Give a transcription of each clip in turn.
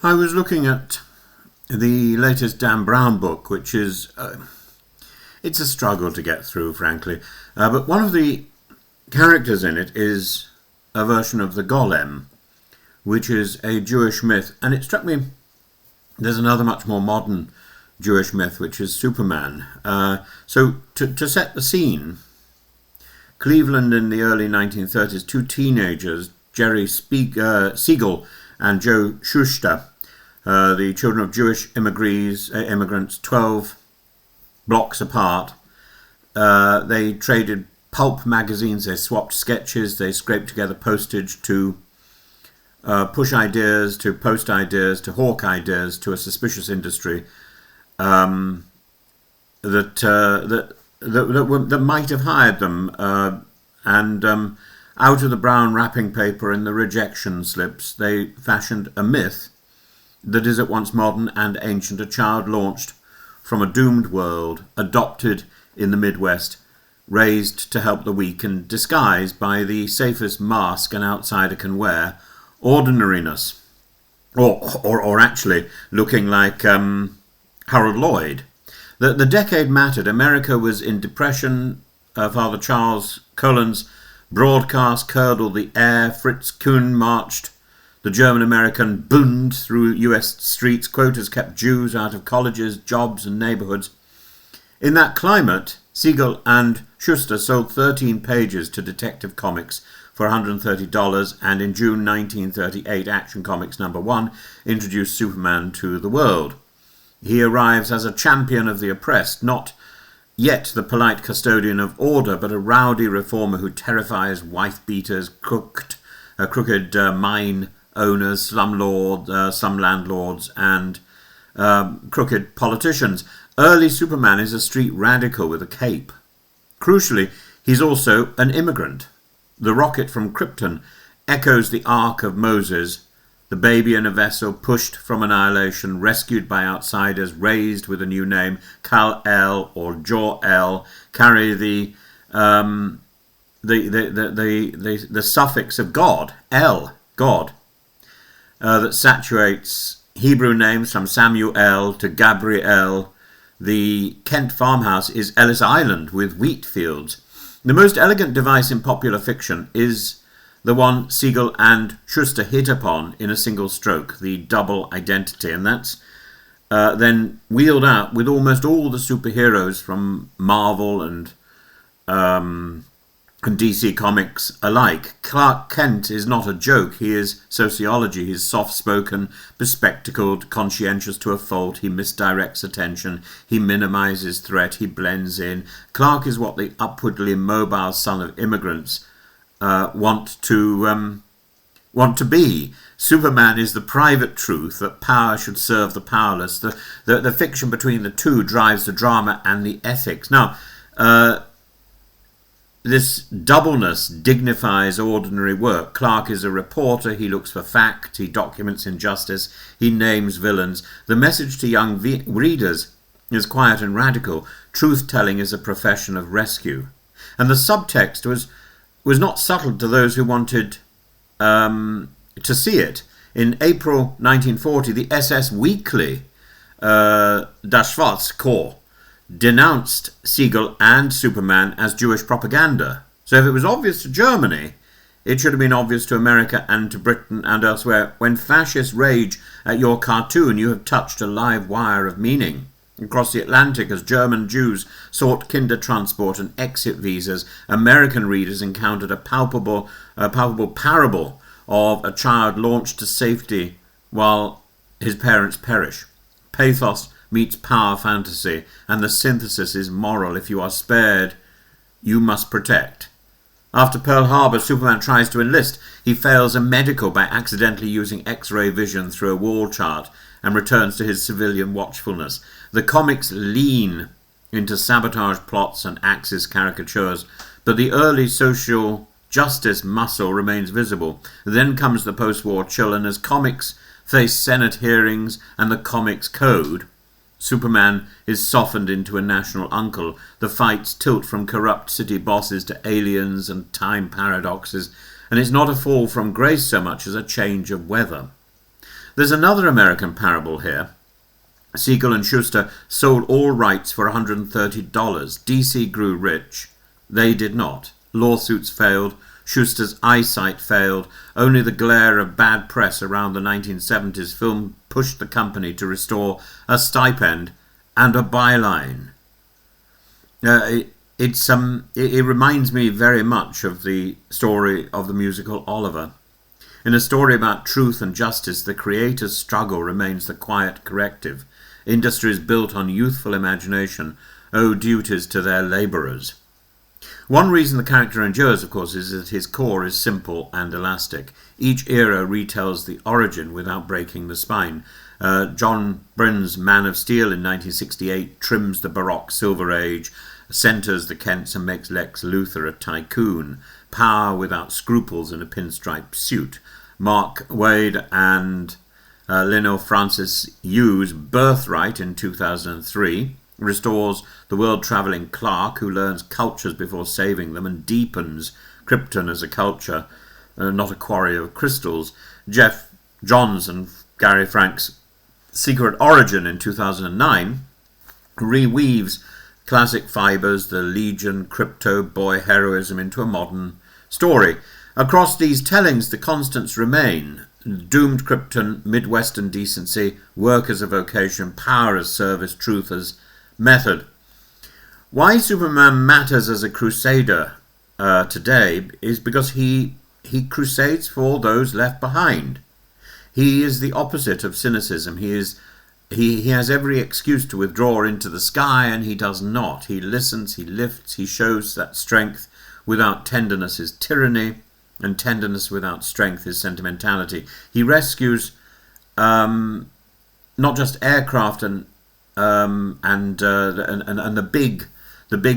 I was looking at the latest Dan Brown book, which is it's a struggle to get through, frankly. But one of the characters in it is a version of the golem, which is a Jewish myth, and it struck me there's another much more modern Jewish myth, which is Superman. So to set the scene, Cleveland in the early 1930s, two teenagers, Jerry Siegel and Joe Shuster, the children of Jewish immigrants, 12 blocks apart. They traded pulp magazines, they swapped sketches, they scraped together postage to push ideas, to post ideas, to hawk ideas to a suspicious industry that might have hired them. And out of the brown wrapping paper and the rejection slips, they fashioned a myth that is at once modern and ancient, a child launched from a doomed world, adopted in the Midwest, raised to help the weak, and disguised by the safest mask an outsider can wear, ordinariness, or actually looking like Harold Lloyd. The decade mattered. America was in depression. Father Charles Cullen's broadcast curdled the air. Fritz Kuhn marched the German-American Bund through US streets. Quotas kept Jews out of colleges, jobs and neighborhoods. In that climate, Siegel and Shuster sold 13 pages to Detective Comics for $130, and in June 1938, Action Comics #1 introduced Superman to the world. He arrives as a champion of the oppressed, not yet the polite custodian of order, but a rowdy reformer who terrifies wife-beaters, crooked mine owners, slum landlords, and crooked politicians. Early Superman is a street radical with a cape. Crucially, he's also an immigrant. The rocket from Krypton echoes the Ark of Moses, the baby in a vessel pushed from annihilation, rescued by outsiders, raised with a new name, Kal-El or Jor-El, carry the suffix of God, El, God, that saturates Hebrew names from Samuel to Gabriel. The Kent farmhouse is Ellis Island with wheat fields. The most elegant device in popular fiction is the one Siegel and Shuster hit upon in a single stroke, the double identity, and that's then wheeled out with almost all the superheroes from Marvel and DC Comics alike. Clark Kent is not a joke. He is sociology. He's soft-spoken, bespectacled, conscientious to a fault. He misdirects attention. He minimizes threat. He blends in. Clark is what the upwardly mobile son of immigrants want to be. Superman is the private truth that power should serve the powerless. The fiction between the two drives the drama and the ethics. Now, this doubleness dignifies ordinary work. Clark is a reporter. He looks for fact. He documents injustice. He names villains. The message to young readers is quiet and radical. Truth-telling is a profession of rescue. And the subtext was not subtle to those who wanted to see it. In April 1940, the SS Weekly, Das Schwarzkorps, denounced Siegel and Superman as Jewish propaganda. So if it was obvious to Germany, it should have been obvious to America and to Britain and elsewhere. When fascists rage at your cartoon, you have touched a live wire of meaning. Across the Atlantic, as German Jews sought Kindertransport and exit visas, American readers encountered a palpable parable of a child launched to safety while his parents perish. Pathos meets power fantasy, and the synthesis is moral. If you are spared, you must protect. After Pearl Harbor, Superman tries to enlist. He fails a medical by accidentally using X-ray vision through a wall chart and returns to his civilian watchfulness. The comics lean into sabotage plots and Axis caricatures, but the early social justice muscle remains visible. Then comes the post-war chill, and as comics face Senate hearings and the comics code, Superman is softened into a national uncle. The fights tilt from corrupt city bosses to aliens and time paradoxes, and it's not a fall from grace so much as a change of weather. There's another American parable here. Siegel and Schuster sold all rights for $130. DC grew rich. They did not. Lawsuits failed. Schuster's eyesight failed. Only the glare of bad press around the 1970s film pushed the company to restore a stipend and a byline. It reminds me very much of the story of the musical Oliver. In a story about truth and justice, the creator's struggle remains the quiet corrective. Industries built on youthful imagination owe duties to their labourers. One reason the character endures, of course, is that his core is simple and elastic. Each era retells the origin without breaking the spine. John Byrne's Man of Steel in 1968 trims the Baroque Silver Age, centres the Kents and makes Lex Luthor a tycoon. Power without scruples in a pinstripe suit. Mark Waid and Lino Francis Yu's Birthright in 2003 restores the world-travelling Clark who learns cultures before saving them and deepens Krypton as a culture, not a quarry of crystals. Jeff Johns and Gary Frank's Secret Origin in 2009 reweaves classic fibres, the Legion, crypto, boy heroism into a modern story. Across these tellings, the constants remain. Doomed Krypton, Midwestern decency, work as a vocation, power as service, truth as method. Why Superman matters as a crusader today is because he crusades for those left behind. He is the opposite of cynicism. He has every excuse to withdraw into the sky, and he does not. He listens, he lifts, he shows that strength without tenderness is tyranny, and tenderness without strength is sentimentality. He rescues not just aircraft and the big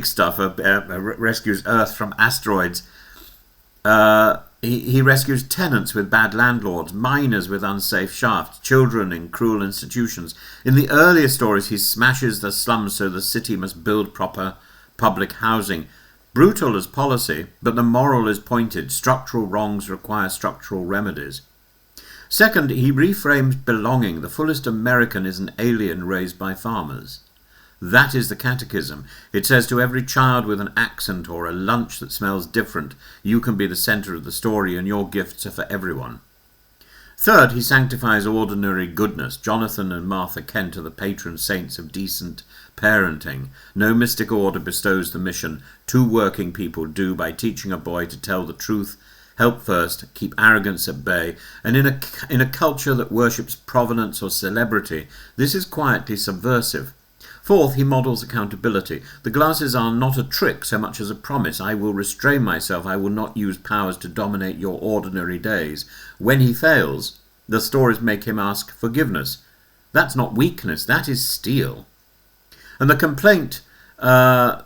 stuff. Rescues Earth from asteroids. He rescues tenants with bad landlords, miners with unsafe shafts, children in cruel institutions. In the earlier stories, he smashes the slums so the city must build proper public housing. Brutal as policy, but the moral is pointed. Structural wrongs require structural remedies. Second, he reframes belonging. The fullest American is an alien raised by farmers. That is the catechism. It says to every child with an accent or a lunch that smells different, you can be the centre of the story and your gifts are for everyone. Third, he sanctifies ordinary goodness. Jonathan and Martha Kent are the patron saints of decent parenting. No mystic order bestows the mission. Two working people do by teaching a boy to tell the truth, help first, keep arrogance at bay. And in a culture that worships provenance or celebrity, this is quietly subversive. Fourth, he models accountability. The glasses are not a trick so much as a promise. I will restrain myself. I will not use powers to dominate your ordinary days. When he fails, the stories make him ask forgiveness. That's not weakness. That is steel. And the complaint, the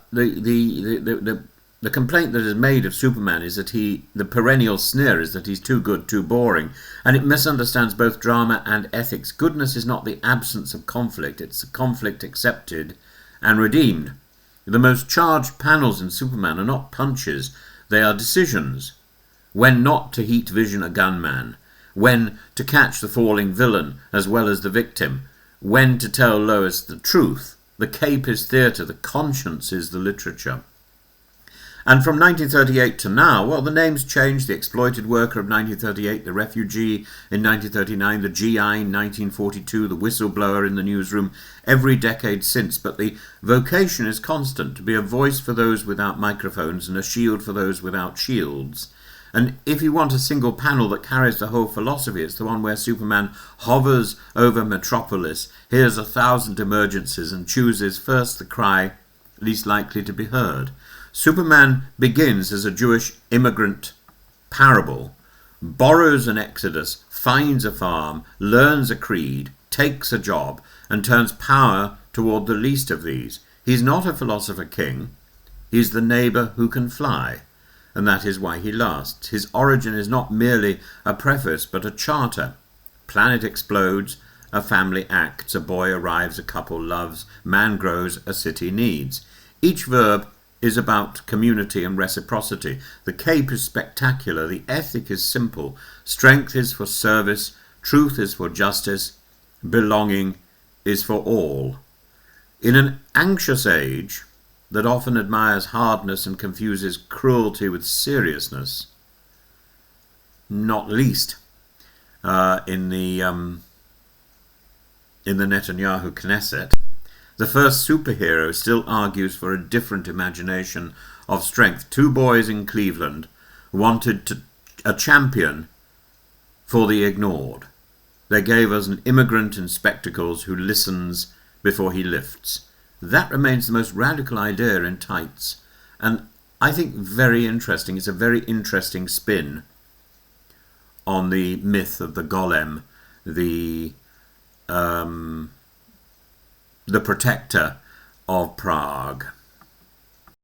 complaint that is made of Superman is that the perennial sneer is that he's too good, too boring, and it misunderstands both drama and ethics. Goodness is not the absence of conflict, it's a conflict accepted and redeemed. The most charged panels in Superman are not punches, they are decisions. When not to heat vision a gunman, when to catch the falling villain as well as the victim, when to tell Lois the truth. The cape is theatre, the conscience is the literature. And from 1938 to now, well, the names changed. The exploited worker of 1938, the refugee in 1939, the GI in 1942, the whistleblower in the newsroom, every decade since. But the vocation is constant, to be a voice for those without microphones and a shield for those without shields. And if you want a single panel that carries the whole philosophy, it's the one where Superman hovers over Metropolis, hears 1,000 emergencies and chooses first the cry least likely to be heard. Superman begins as a Jewish immigrant parable, borrows an exodus, finds a farm, learns a creed, takes a job, and turns power toward the least of these. He's not a philosopher king, he's the neighbour who can fly, and that is why he lasts. His origin is not merely a preface, but a charter. Planet explodes, a family acts, a boy arrives, a couple loves, man grows, a city needs. Each verb is about community and reciprocity. The cape is spectacular, the ethic is simple, strength is for service, truth is for justice, belonging is for all. In an anxious age that often admires hardness and confuses cruelty with seriousness, not least in the Netanyahu Knesset, the first superhero still argues for a different imagination of strength. Two boys in Cleveland wanted a champion for the ignored. They gave us an immigrant in spectacles who listens before he lifts. That remains the most radical idea in tights, and I think very interesting. It's a very interesting spin on the myth of the golem, the protector of Prague.